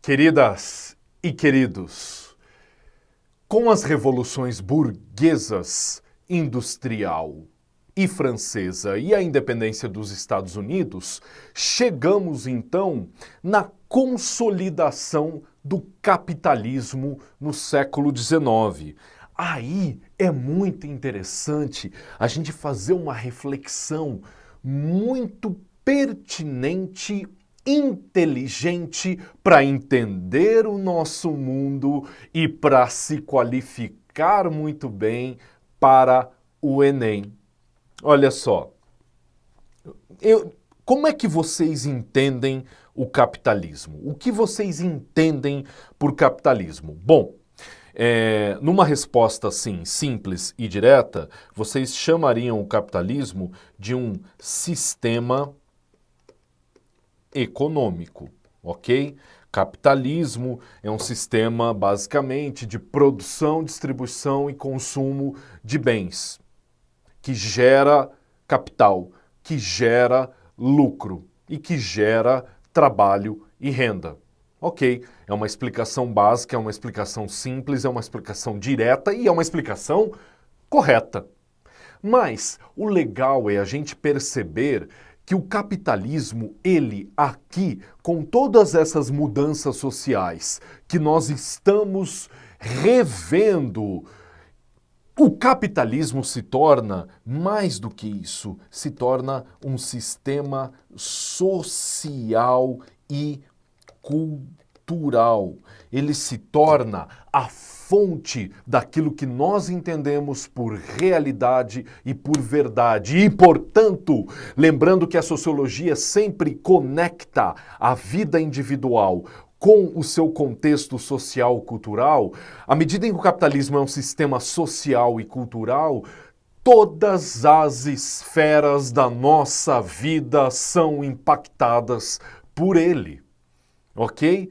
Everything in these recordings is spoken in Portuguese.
Queridas e queridos, com as revoluções burguesas, industrial e francesa e a independência dos Estados Unidos, chegamos então na consolidação do capitalismo no século XIX. Aí é muito interessante a gente fazer uma reflexão muito pertinente, inteligente para entender o nosso mundo e para se qualificar muito bem para o Enem. Olha só, como é que vocês entendem o capitalismo? O que vocês entendem por capitalismo? Bom, numa resposta assim, simples e direta, vocês chamariam o capitalismo de um sistema econômico, ok? Capitalismo é um sistema basicamente de produção, distribuição e consumo de bens, que gera capital, que gera lucro e que gera trabalho e renda. Ok, é uma explicação básica, é uma explicação simples, é uma explicação direta e é uma explicação correta. Mas o legal é a gente perceber que o capitalismo, ele aqui, com todas essas mudanças sociais que nós estamos revendo, o capitalismo se torna, mais do que isso, se torna um sistema social e cultural. Ele se torna a fonte daquilo que nós entendemos por realidade e por verdade. E, portanto, lembrando que a sociologia sempre conecta a vida individual com o seu contexto social-cultural, à medida em que o capitalismo é um sistema social e cultural, todas as esferas da nossa vida são impactadas por ele. Ok?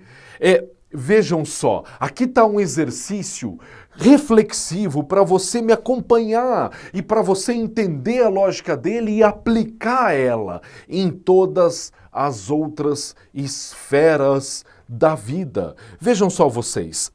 Vejam só, aqui está um exercício reflexivo para você me acompanhar e para você entender a lógica dele e aplicar ela em todas as outras esferas da vida. Vejam só vocês.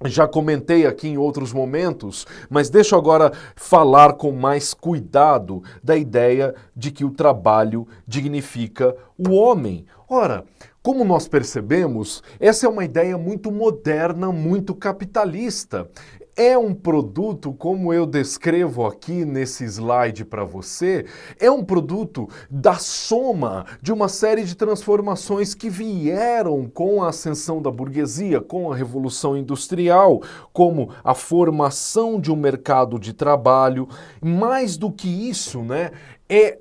Já comentei aqui em outros momentos, mas deixo agora falar com mais cuidado da ideia de que o trabalho dignifica o homem. Ora, como nós percebemos, essa é uma ideia muito moderna, muito capitalista. É um produto, como eu descrevo aqui nesse slide para você, é um produto da soma de uma série de transformações que vieram com a ascensão da burguesia, com a Revolução Industrial, como a formação de um mercado de trabalho. Mais do que isso, né, é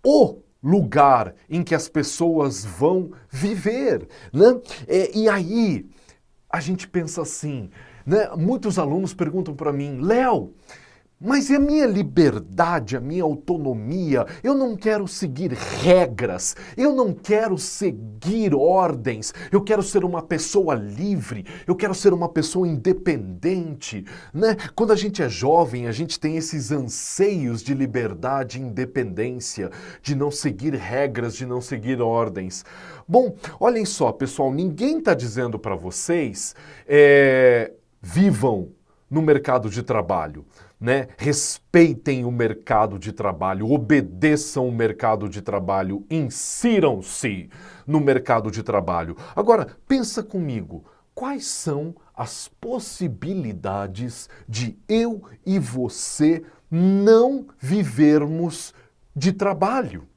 o lugar em que as pessoas vão viver, né? E aí a gente pensa assim, né? Muitos alunos perguntam para mim, Léo, mas e a minha liberdade, a minha autonomia? Eu não quero seguir regras, eu não quero seguir ordens, eu quero ser uma pessoa livre, eu quero ser uma pessoa independente, né? Quando a gente é jovem, a gente tem esses anseios de liberdade e independência, de não seguir regras, de não seguir ordens. Bom, olhem só, pessoal, ninguém está dizendo para vocês, vivam no mercado de trabalho. Né? Respeitem o mercado de trabalho, obedeçam o mercado de trabalho, insiram-se no mercado de trabalho. Agora, pensa comigo, quais são as possibilidades de eu e você não vivermos de trabalho?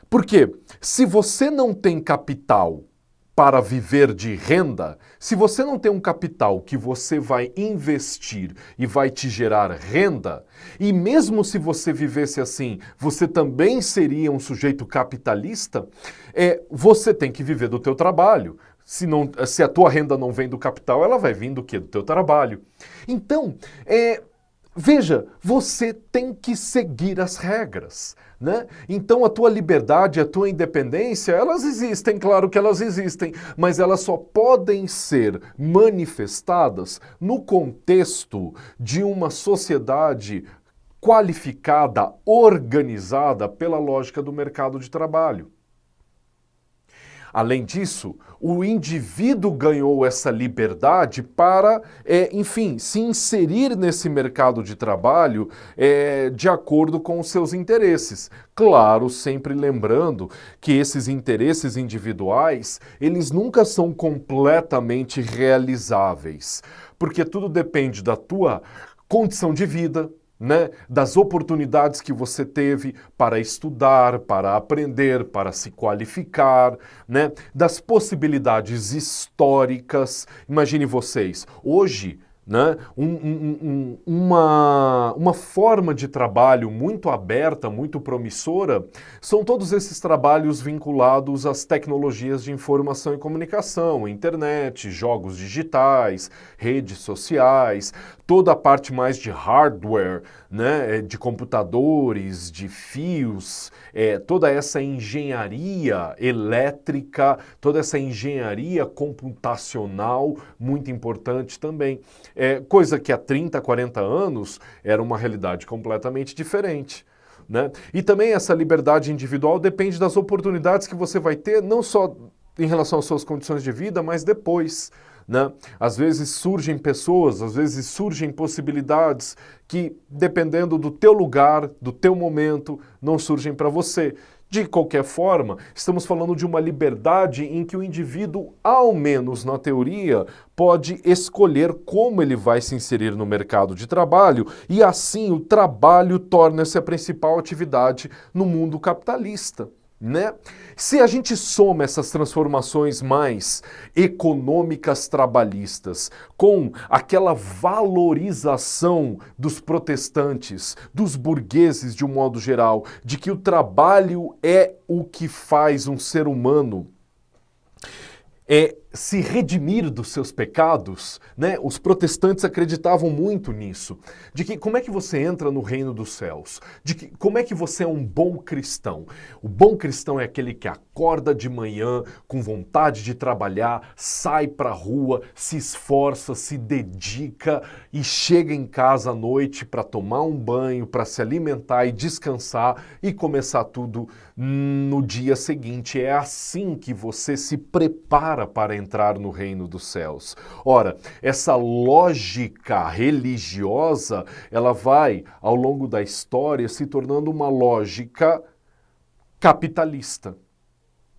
Porque se você não tem capital para viver de renda, se você não tem um capital que você vai investir e vai te gerar renda, e mesmo se você vivesse assim, você também seria um sujeito capitalista, você tem que viver do teu trabalho. Se a tua renda não vem do capital, ela vai vir do quê? Do teu trabalho. Então, veja, você tem que seguir as regras, né? Então a tua liberdade, a tua independência, elas existem, claro que elas existem, mas elas só podem ser manifestadas no contexto de uma sociedade qualificada, organizada pela lógica do mercado de trabalho. Além disso, o indivíduo ganhou essa liberdade para, enfim, se inserir nesse mercado de trabalho de acordo com os seus interesses. Claro, sempre lembrando que esses interesses individuais, eles nunca são completamente realizáveis, porque tudo depende da tua condição de vida, né, das oportunidades que você teve para estudar, para aprender, para se qualificar, né, das possibilidades históricas. Imagine vocês, hoje, né, uma forma de trabalho muito aberta, muito promissora, são todos esses trabalhos vinculados às tecnologias de informação e comunicação, internet, jogos digitais, redes sociais, toda a parte mais de hardware, né, de computadores, de fios, toda essa engenharia elétrica, toda essa engenharia computacional, muito importante também. Coisa que há 30, 40 anos era uma realidade completamente diferente. Né? E também essa liberdade individual depende das oportunidades que você vai ter, não só em relação às suas condições de vida, mas depois. Né? Às vezes surgem pessoas, às vezes surgem possibilidades que, dependendo do teu lugar, do teu momento, não surgem para você. De qualquer forma, estamos falando de uma liberdade em que o indivíduo, ao menos na teoria, pode escolher como ele vai se inserir no mercado de trabalho e assim o trabalho torna-se a principal atividade no mundo capitalista. Né? Se a gente soma essas transformações mais econômicas trabalhistas com aquela valorização dos protestantes, dos burgueses de um modo geral, de que o trabalho é o que faz um ser humano se redimir dos seus pecados, né? Os protestantes acreditavam muito nisso, de que como é que você entra no reino dos céus, de que como é que você é um bom cristão. O bom cristão é aquele que acorda de manhã com vontade de trabalhar, sai para a rua, se esforça, se dedica e chega em casa à noite para tomar um banho, para se alimentar e descansar e começar tudo no dia seguinte. É assim que você se prepara para entrar no reino dos céus. Ora, essa lógica religiosa, ela vai, ao longo da história, se tornando uma lógica capitalista.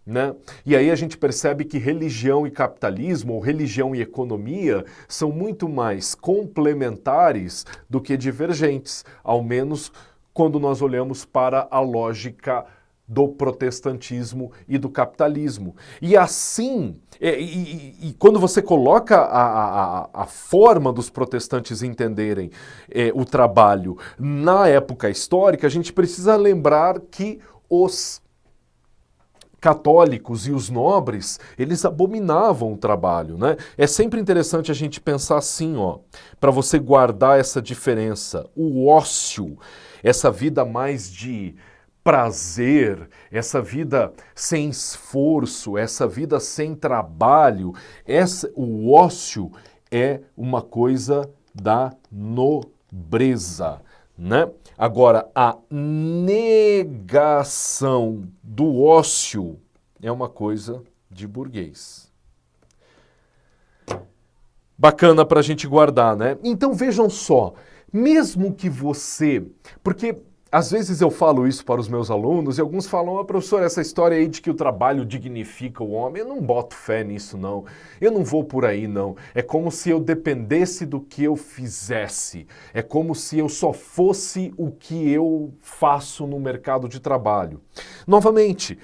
Né? E aí a gente percebe que religião e capitalismo, ou religião e economia, são muito mais complementares do que divergentes, ao menos quando nós olhamos para a lógica do protestantismo e do capitalismo. E assim, quando você coloca a forma dos protestantes entenderem o trabalho na época histórica, a gente precisa lembrar que os católicos e os nobres, eles abominavam o trabalho, né? É sempre interessante a gente pensar assim, ó, para você guardar essa diferença. O ócio, essa vida mais de prazer, essa vida sem esforço, essa vida sem trabalho, o ócio é uma coisa da nobreza, né? Agora, a negação do ócio é uma coisa de burguês. Bacana para a gente guardar, né? Então vejam só, mesmo que você... Porque às vezes eu falo isso para os meus alunos e alguns falam, professor, essa história aí de que o trabalho dignifica o homem, eu não boto fé nisso não, eu não vou por aí não. É como se eu dependesse do que eu fizesse, é como se eu só fosse o que eu faço no mercado de trabalho. Novamente,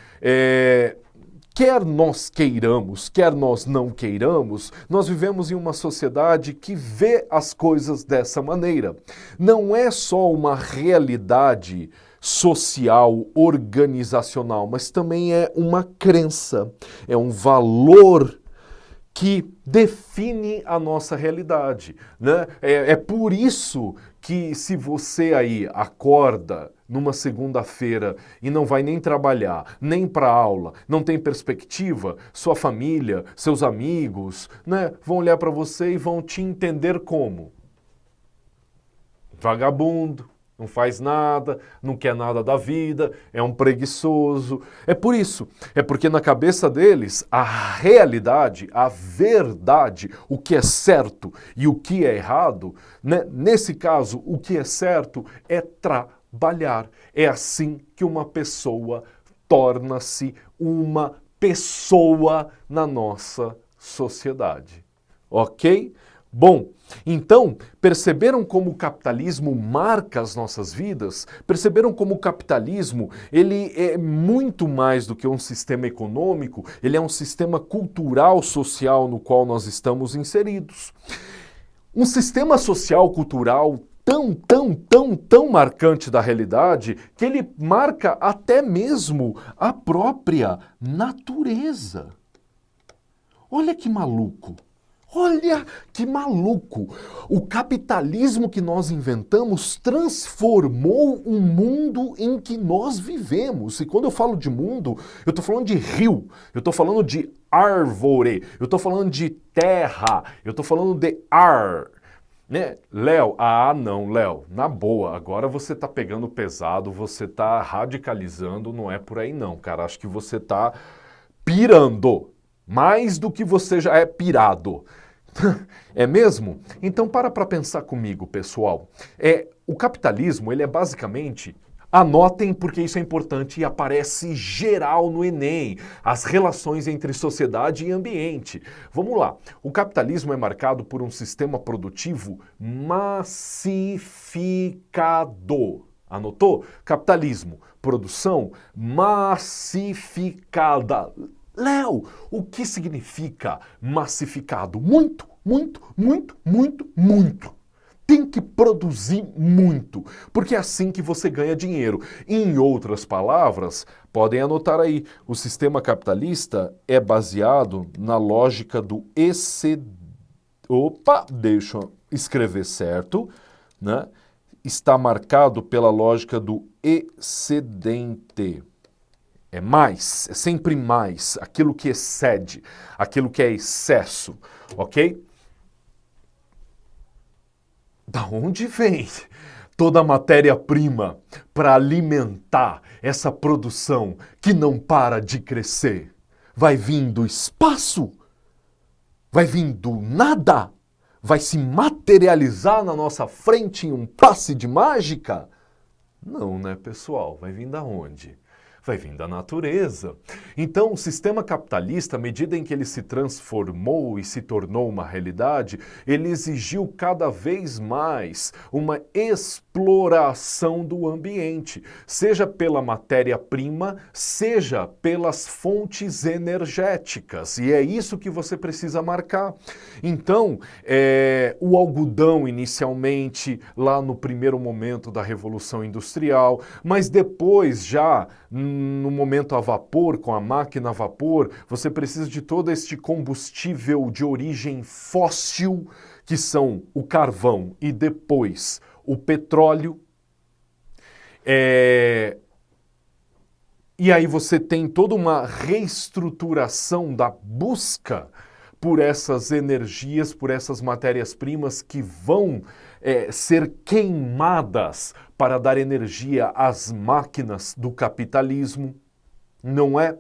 quer nós queiramos, quer nós não queiramos, nós vivemos em uma sociedade que vê as coisas dessa maneira. Não é só uma realidade social, organizacional, mas também é uma crença, é um valor que define a nossa realidade, né? É por isso que se você aí acorda numa segunda-feira e não vai nem trabalhar, nem para aula, não tem perspectiva, sua família, seus amigos, né, vão olhar para você e vão te entender como vagabundo, Não faz nada, não quer nada da vida, é um preguiçoso. É por isso, é porque na cabeça deles a realidade, a verdade, o que é certo e o que é errado, né? Nesse caso, o que é certo é trabalhar. É assim que uma pessoa torna-se uma pessoa na nossa sociedade. Ok? Bom, então, perceberam como o capitalismo marca as nossas vidas? Perceberam como o capitalismo, ele é muito mais do que um sistema econômico, ele é um sistema cultural, social no qual nós estamos inseridos. Um sistema social, cultural tão marcante da realidade que ele marca até mesmo a própria natureza. Olha que maluco! Olha que maluco! O capitalismo que nós inventamos transformou o mundo em que nós vivemos. E quando eu falo de mundo, eu estou falando de rio, eu estou falando de árvore, eu estou falando de terra, eu estou falando de ar. Né? Léo, não, Léo, na boa, agora você tá pegando pesado, você tá radicalizando, não é por aí não, cara, acho que você tá pirando, mais do que você já é pirado. É mesmo? Então para pensar comigo, pessoal. O capitalismo, ele é basicamente... Anotem porque isso é importante e aparece geral no Enem, as relações entre sociedade e ambiente. Vamos lá, o capitalismo é marcado por um sistema produtivo massificado. Anotou? Capitalismo, produção massificada. Léo, o que significa massificado? Muito. Tem que produzir muito, porque é assim que você ganha dinheiro. Em outras palavras, podem anotar aí, o sistema capitalista é baseado na lógica do deixa eu escrever certo, né? Está marcado pela lógica do excedente. É mais, é sempre mais, aquilo que excede, aquilo que é excesso, ok? Da onde vem toda a matéria-prima para alimentar essa produção que não para de crescer? Vai vir do espaço? Vai vir do nada? Vai se materializar na nossa frente em um passe de mágica? Não, né, pessoal? Vai vir da onde? Vai vir da natureza. Então, o sistema capitalista, à medida em que ele se transformou e se tornou uma realidade, ele exigiu cada vez mais uma exploração do ambiente, seja pela matéria-prima, seja pelas fontes energéticas. E é isso que você precisa marcar. Então, o algodão inicialmente, lá no primeiro momento da Revolução Industrial, mas depois já no momento a vapor, com a máquina a vapor, você precisa de todo este combustível de origem fóssil, que são o carvão e depois o petróleo. E aí você tem toda uma reestruturação da busca por essas energias, por essas matérias-primas que vão ser queimadas para dar energia às máquinas do capitalismo, não é?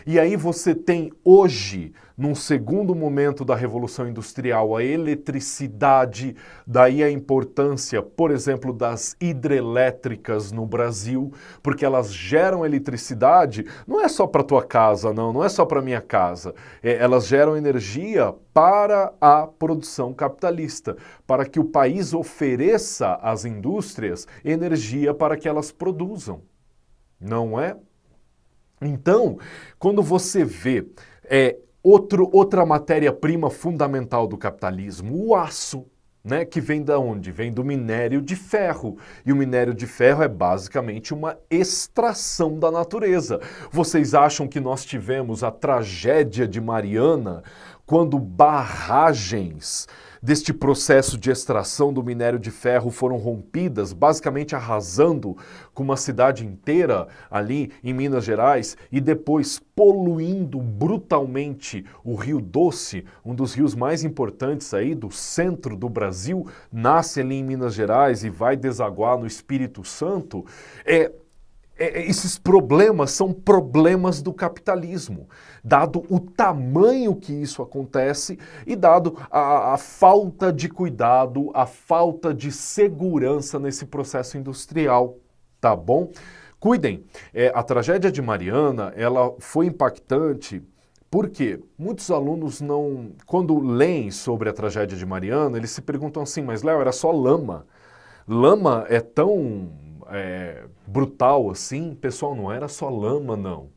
E aí você tem hoje, num segundo momento da Revolução Industrial, a eletricidade, daí a importância, por exemplo, das hidrelétricas no Brasil, porque elas geram eletricidade, não é só para tua casa, não é só para minha casa, elas geram energia para a produção capitalista, para que o país ofereça às indústrias energia para que elas produzam, não é? Então, quando você vê outra matéria-prima fundamental do capitalismo, o aço, né, que vem da onde? Vem do minério de ferro. E o minério de ferro é basicamente uma extração da natureza. Vocês acham que nós tivemos a tragédia de Mariana quando barragens deste processo de extração do minério de ferro foram rompidas, basicamente arrasando com uma cidade inteira ali em Minas Gerais e depois poluindo brutalmente o Rio Doce, um dos rios mais importantes aí do centro do Brasil, nasce ali em Minas Gerais e vai desaguar no Espírito Santo. Esses problemas são problemas do capitalismo, dado o tamanho que isso acontece e dado a falta de cuidado, a falta de segurança nesse processo industrial, tá bom? Cuidem, a tragédia de Mariana, ela foi impactante porque muitos alunos não, quando leem sobre a tragédia de Mariana, eles se perguntam assim, mas Léo, era só lama. Lama é tão brutal assim? Pessoal, não era só lama, não.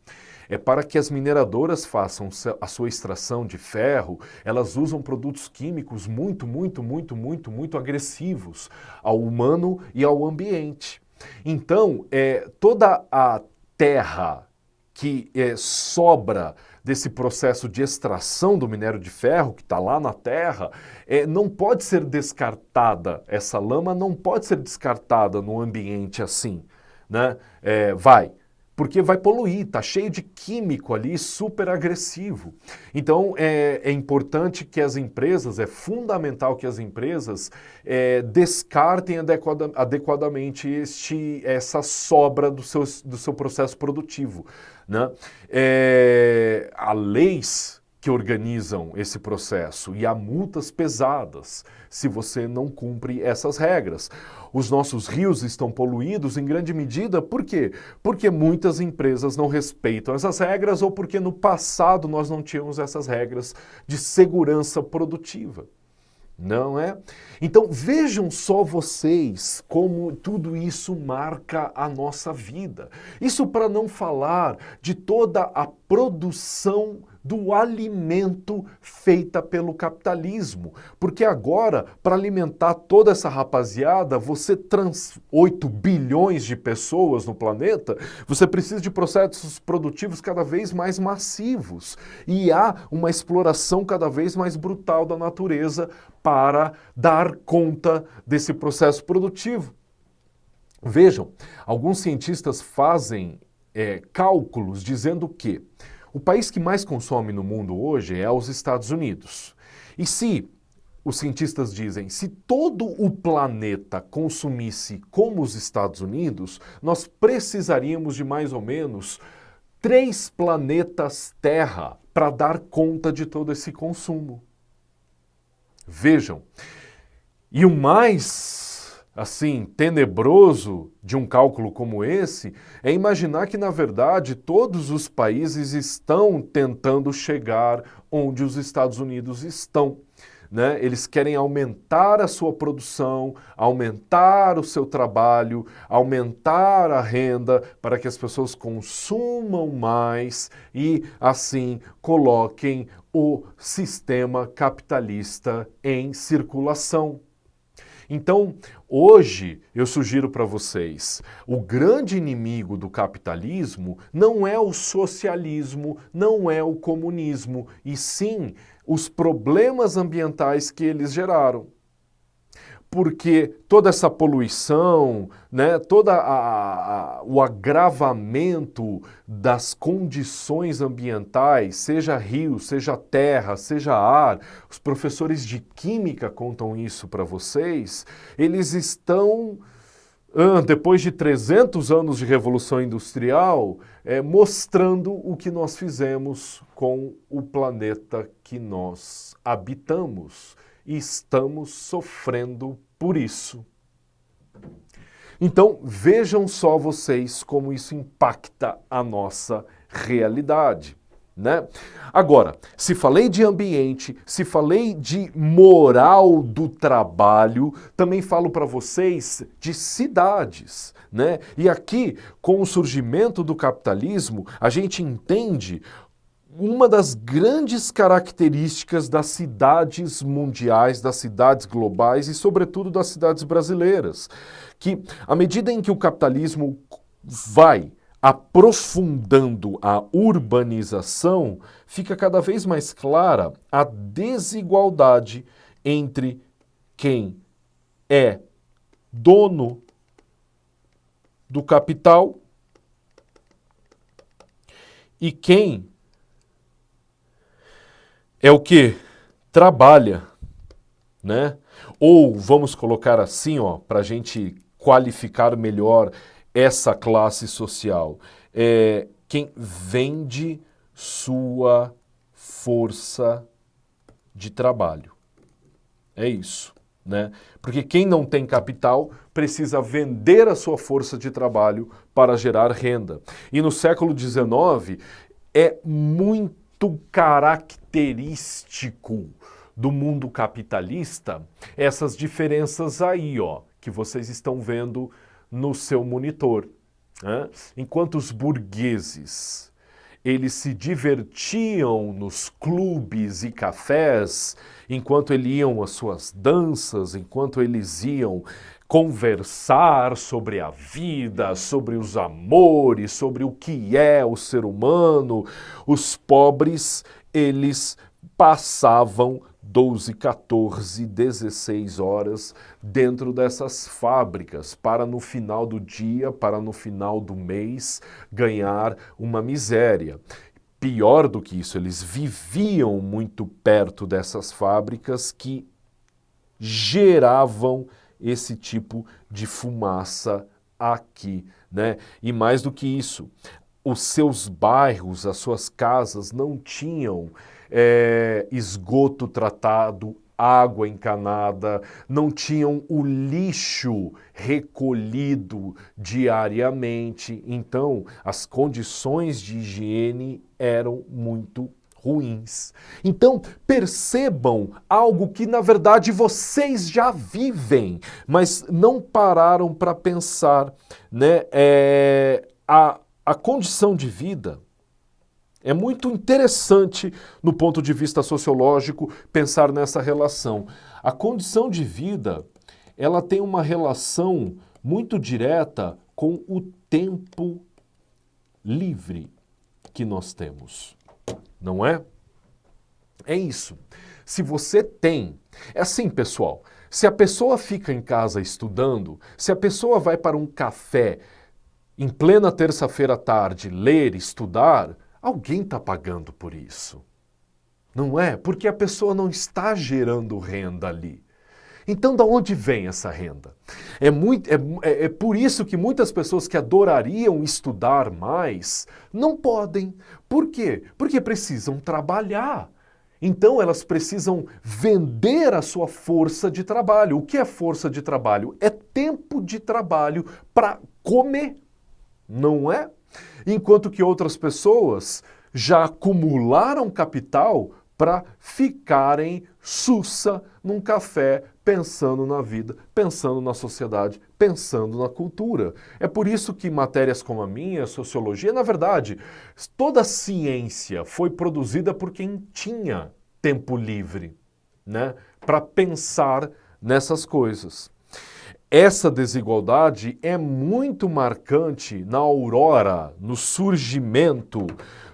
É para que as mineradoras façam a sua extração de ferro, elas usam produtos químicos muito agressivos ao humano e ao ambiente. Então, toda a terra que sobra desse processo de extração do minério de ferro, que está lá na terra, não pode ser descartada, essa lama não pode ser descartada no ambiente assim, né? Porque vai poluir, está cheio de químico ali, super agressivo. Então, é importante que as empresas, é fundamental que as empresas descartem adequadamente essa sobra do seu processo produtivo, né? Há leis que organizam esse processo e há multas pesadas se você não cumpre essas regras. Os nossos rios estão poluídos em grande medida, por quê? Porque muitas empresas não respeitam essas regras ou porque no passado nós não tínhamos essas regras de segurança produtiva. Não é? Então vejam só vocês como tudo isso marca a nossa vida. Isso para não falar de toda a produção do alimento feita pelo capitalismo. Porque agora, para alimentar toda essa rapaziada, 8 bilhões de pessoas no planeta, você precisa de processos produtivos cada vez mais massivos. E há uma exploração cada vez mais brutal da natureza para dar conta desse processo produtivo. Vejam, alguns cientistas fazem cálculos dizendo que o país que mais consome no mundo hoje é os Estados Unidos. E se, os cientistas dizem, se todo o planeta consumisse como os Estados Unidos, nós precisaríamos de mais ou menos 3 planetas Terra para dar conta de todo esse consumo. Vejam, e o mais tenebroso de um cálculo como esse é imaginar que, na verdade, todos os países estão tentando chegar onde os Estados Unidos estão, né? Eles querem aumentar a sua produção, aumentar o seu trabalho, aumentar a renda para que as pessoas consumam mais e, assim, coloquem o sistema capitalista em circulação. Então, hoje, eu sugiro para vocês, o grande inimigo do capitalismo não é o socialismo, não é o comunismo, e sim os problemas ambientais que eles geraram. Porque toda essa poluição, né, todo o agravamento das condições ambientais, seja rio, seja terra, seja ar, os professores de química contam isso para vocês, eles estão, depois de 300 anos de Revolução Industrial, mostrando o que nós fizemos com o planeta que nós habitamos. E estamos sofrendo por isso. Então, vejam só vocês como isso impacta a nossa realidade, né? Agora, se falei de ambiente, se falei de moral do trabalho, também falo para vocês de cidades, né? E aqui, com o surgimento do capitalismo, a gente entende uma das grandes características das cidades mundiais, das cidades globais e, sobretudo, das cidades brasileiras, que, à medida em que o capitalismo vai aprofundando a urbanização, fica cada vez mais clara a desigualdade entre quem é dono do capital e quem é o que? Trabalha, né? Ou vamos colocar assim, ó, para a gente qualificar melhor essa classe social. Quem vende sua força de trabalho. É isso, né? Porque quem não tem capital precisa vender a sua força de trabalho para gerar renda. E no século XIX é muito característico do mundo capitalista essas diferenças aí, ó, que vocês estão vendo no seu monitor, né? Enquanto os burgueses, eles se divertiam nos clubes e cafés, enquanto eles iam às suas danças, enquanto eles iam conversar sobre a vida, sobre os amores, sobre o que é o ser humano, os pobres, eles passavam 12, 14, 16 horas dentro dessas fábricas para no final do dia, para no final do mês ganhar uma miséria. Pior do que isso, eles viviam muito perto dessas fábricas que geravam esse tipo de fumaça aqui, né? E mais do que isso, os seus bairros, as suas casas não tinham esgoto tratado, água encanada, não tinham o lixo recolhido diariamente. Então, as condições de higiene eram muito ruins. Então, percebam algo que, na verdade, vocês já vivem, mas não pararam para pensar, né? A condição de vida é muito interessante no ponto de vista sociológico pensar nessa relação. A condição de vida, ela tem uma relação muito direta com o tempo livre que nós temos. Não é? É isso. Se você tem... É assim, pessoal. Se a pessoa fica em casa estudando, se a pessoa vai para um café em plena terça-feira à tarde ler, estudar, alguém está pagando por isso. Não é? Porque a pessoa não está gerando renda ali. Então, de onde vem essa renda? É por isso que muitas pessoas que adorariam estudar mais não podem. Por quê? Porque precisam trabalhar. Então, elas precisam vender a sua força de trabalho. O que é força de trabalho? É tempo de trabalho para comer, não é? Enquanto que outras pessoas já acumularam capital para ficarem sussa num café, pensando na vida, pensando na sociedade, pensando na cultura. É por isso que matérias como a minha, sociologia, na verdade, toda a ciência foi produzida por quem tinha tempo livre, né, para pensar nessas coisas. Essa desigualdade é muito marcante na aurora, no surgimento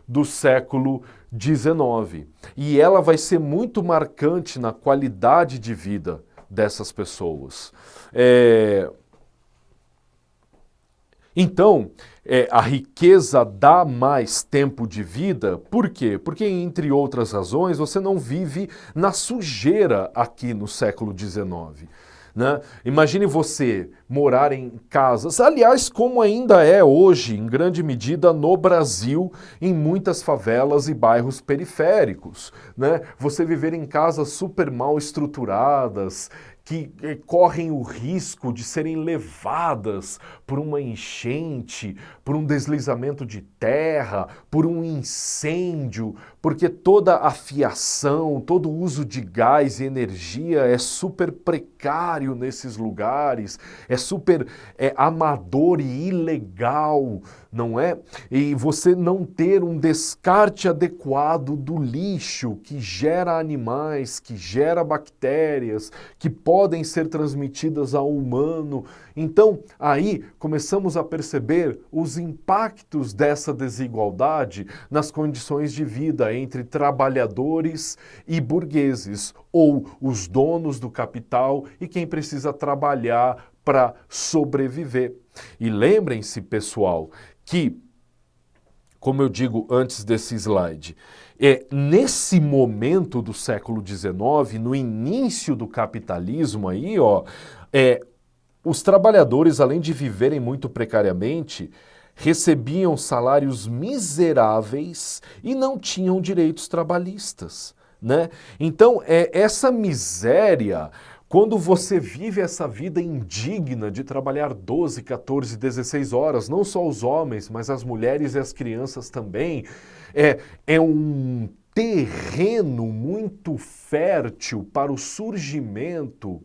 do século XIX. E ela vai ser muito marcante na qualidade de vida dessas pessoas. Então, a riqueza dá mais tempo de vida. Por quê? Porque, entre outras razões, você não vive na sujeira aqui no século XIX. Né? Imagine você morar em casas, aliás, como ainda é hoje, em grande medida, no Brasil, em muitas favelas e bairros periféricos. Né? Você viver em casas super mal estruturadas, que correm o risco de serem levadas por uma enchente, por um deslizamento de terra, por um incêndio, porque toda a fiação, todo o uso de gás e energia é super precário nesses lugares, é super amador e ilegal, não é? E você não ter um descarte adequado do lixo que gera animais, que gera bactérias, que pode podem ser transmitidas ao humano. Então, aí começamos a perceber os impactos dessa desigualdade nas condições de vida entre trabalhadores e burgueses, ou os donos do capital e quem precisa trabalhar para sobreviver. E lembrem-se, pessoal, que, como eu digo antes desse slide, nesse momento do século XIX, no início do capitalismo aí, os trabalhadores, além de viverem muito precariamente, recebiam salários miseráveis e não tinham direitos trabalhistas, né? Então, essa miséria, quando você vive essa vida indigna de trabalhar 12, 14, 16 horas, não só os homens, mas as mulheres e as crianças também, é um terreno muito fértil para o surgimento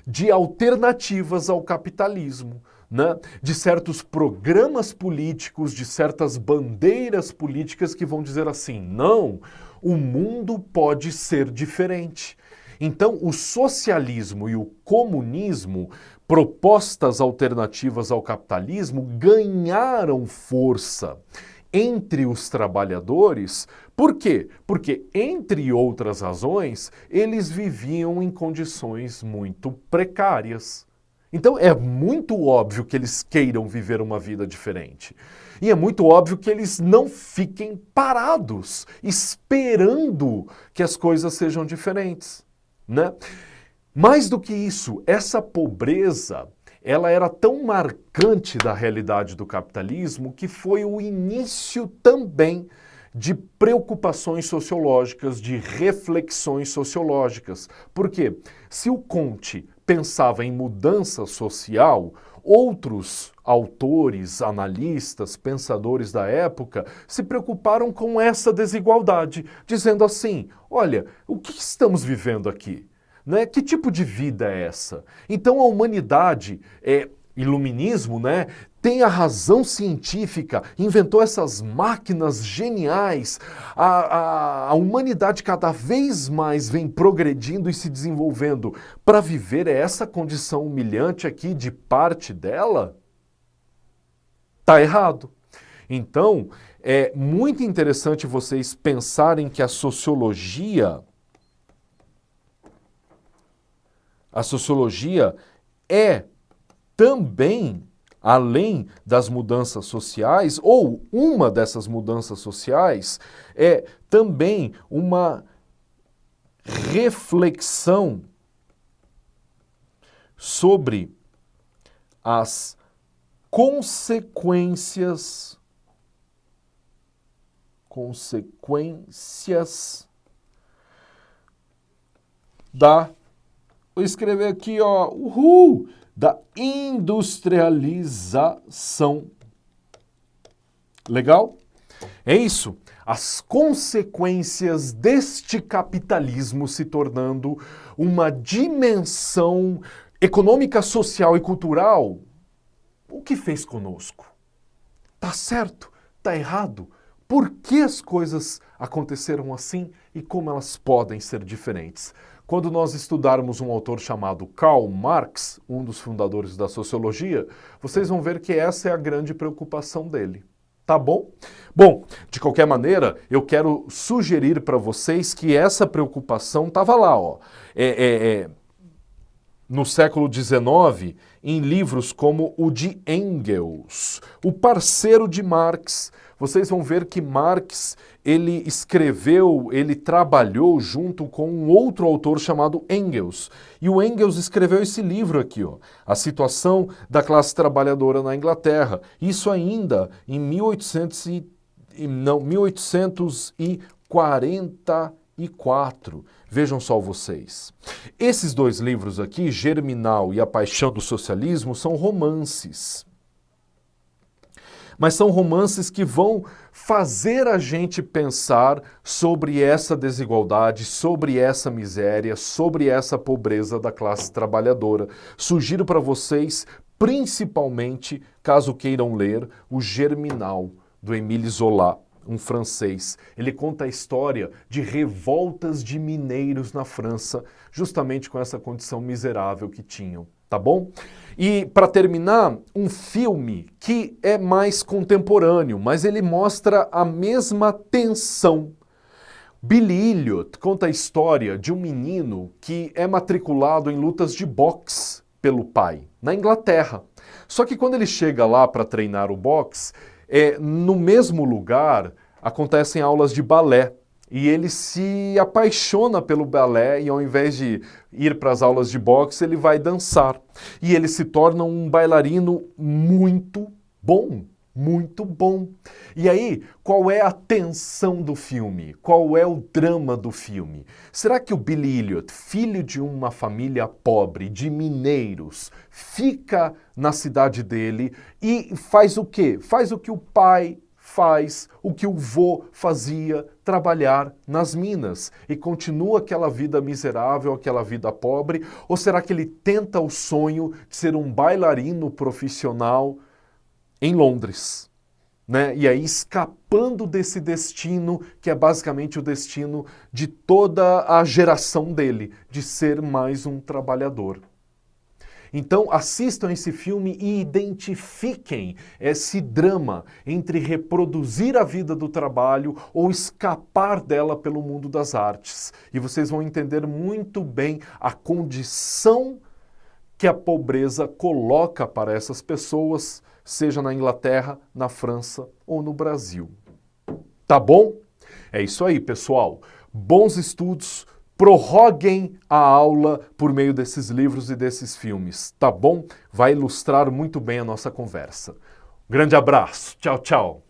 de alternativas ao capitalismo, né? De certos programas políticos, de certas bandeiras políticas que vão dizer assim, não, o mundo pode ser diferente. Então, o socialismo e o comunismo, propostas alternativas ao capitalismo, ganharam força entre os trabalhadores. Por quê? Porque, entre outras razões, eles viviam em condições muito precárias. Então, é muito óbvio que eles queiram viver uma vida diferente. E é muito óbvio que eles não fiquem parados, esperando que as coisas sejam diferentes, né? Mais do que isso, essa pobreza, ela era tão marcante da realidade do capitalismo que foi o início também de preocupações sociológicas, de reflexões sociológicas. Por quê? Se o Comte pensava em mudança social, outros autores, analistas, pensadores da época se preocuparam com essa desigualdade, dizendo assim, olha, o que estamos vivendo aqui? Né? Que tipo de vida é essa? Então a humanidade, iluminismo, né, tem a razão científica, inventou essas máquinas geniais, a humanidade cada vez mais vem progredindo e se desenvolvendo para viver essa condição humilhante aqui de parte dela? Tá errado. Então, é muito interessante vocês pensarem que a sociologia é também, além das mudanças sociais, ou uma dessas mudanças sociais, é também uma reflexão sobre as consequências da... Vou escrever aqui, da industrialização. Legal? É isso. As consequências deste capitalismo se tornando uma dimensão econômica, social e cultural. O que fez conosco? Tá certo? Tá errado? Por que as coisas aconteceram assim e como elas podem ser diferentes? Quando nós estudarmos um autor chamado Karl Marx, um dos fundadores da sociologia, vocês vão ver que essa é a grande preocupação dele. Tá bom? Bom, de qualquer maneira, eu quero sugerir para vocês que essa preocupação estava lá, no século XIX, em livros como o de Engels, o parceiro de Marx. Vocês vão ver que Marx, ele trabalhou junto com um outro autor chamado Engels. E o Engels escreveu esse livro aqui, A Situação da Classe Trabalhadora na Inglaterra. Isso ainda em 1844. Vejam só vocês. Esses dois livros aqui, Germinal e A Paixão do Socialismo, são romances. Mas são romances que vão fazer a gente pensar sobre essa desigualdade, sobre essa miséria, sobre essa pobreza da classe trabalhadora. Sugiro para vocês, principalmente, caso queiram ler, o Germinal, do Émile Zola. um francês. Ele conta a história de revoltas de mineiros na França, justamente com essa condição miserável que tinham, tá bom? E para terminar, um filme que é mais contemporâneo, mas ele mostra a mesma tensão. Billy Elliot conta a história de um menino que é matriculado em lutas de boxe pelo pai, na Inglaterra. Só que quando ele chega lá para treinar o boxe, no mesmo lugar acontecem aulas de balé. E ele se apaixona pelo balé e ao invés de ir para as aulas de boxe, ele vai dançar. E ele se torna um bailarino muito bom. Muito bom. E aí, qual é a tensão do filme? Qual é o drama do filme? Será que o Billy Elliot, filho de uma família pobre, de mineiros, fica na cidade dele e faz o quê? Faz o que o pai faz, o que o vô fazia, trabalhar nas minas e continua aquela vida miserável, aquela vida pobre? Ou será que ele tenta o sonho de ser um bailarino profissional em Londres, né? E aí escapando desse destino, que é basicamente o destino de toda a geração dele, de ser mais um trabalhador. Então assistam esse filme e identifiquem esse drama entre reproduzir a vida do trabalho ou escapar dela pelo mundo das artes. E vocês vão entender muito bem a condição que a pobreza coloca para essas pessoas, seja na Inglaterra, na França ou no Brasil. Tá bom? É isso aí, pessoal. Bons estudos, prorroguem a aula por meio desses livros e desses filmes, tá bom? Vai ilustrar muito bem a nossa conversa. Grande abraço. Tchau, tchau.